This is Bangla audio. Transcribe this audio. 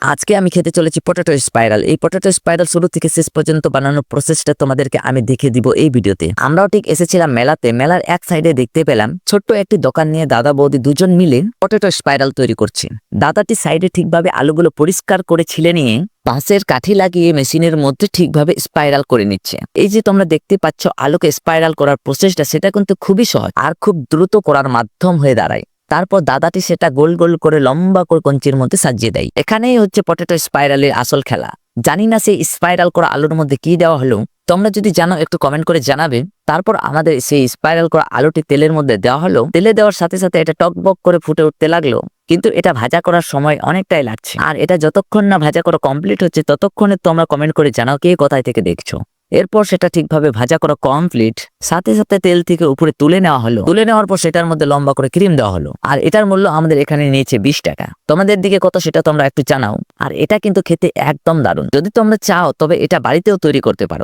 আজকে আমি খেতে চলেছি পটেটো স্পাইরাল। এই পটেটো স্পাইরাল শুরু থেকে শেষ পর্যন্ত বানানোর প্রসেসটা তোমাদেরকে আমি দেখিয়ে দিব এই ভিডিওতে। আমরাও ঠিক এসেছিলাম মেলাতে। মেলার এক সাইডে দেখতে পেলাম ছোট্ট একটি দোকান নিয়ে দাদা বৌদি দুজন মিলে পটেটো স্পাইরাল তৈরি করছে। দাদাটি সাইডে ঠিকভাবে আলুগুলো পরিষ্কার করে ছিলে নিয়ে বাঁশের কাঠি লাগিয়ে মেশিনের মধ্যে ঠিকভাবে স্পাইরাল করে নিচ্ছে। এই যে তোমরা দেখতে পাচ্ছ আলুকে স্পাইরাল করার প্রসেসটা, সেটা কিন্তু খুবই সহজ আর খুব দ্রুত করার মাধ্যম হয়ে দাঁড়ায়। তারপর দাদাটি সেটা গোল গোল করে লম্বা করে কঞ্চির মধ্যে সাজিয়ে দেয়। এখানেই হচ্ছে পটেটো স্পাইরালের আসল খেলা। জানি না সেই স্পাইরাল করা আলুর মধ্যে কি দেওয়া হলো, তোমরা যদি জানো একটু কমেন্ট করে জানাবে। তারপর আমাদের সেই স্পাইরাল করা আলুটি তেলের মধ্যে দেওয়া হলো। তেলে দেওয়ার সাথে সাথে এটা টকবক করে ফুটে উঠতে লাগলো, কিন্তু এটা ভাজা করার সময় অনেকটাই লাগছে। আর এটা যতক্ষণ না ভাজা করা কমপ্লিট হচ্ছে ততক্ষণে তোমরা কমেন্ট করে জানাও কে কোথায় থেকে দেখছো। এরপর সেটা ঠিকভাবে ভাজা করা কমপ্লিট, সাথে সাথে তেল থেকে উপরে তুলে নেওয়া হলো। তুলে নেওয়ার পর সেটার মধ্যে লম্বা করে ক্রিম দেওয়া হলো। আর এটার মূল্য আমাদের এখানে নিয়েছে 20 টাকা। তোমাদের দিকে কত সেটা তোমরা একটু জানাও। আর এটা কিন্তু খেতে একদম দারুণ। যদি তোমরা চাও তবে এটা বাড়িতেও তৈরি করতে পারো।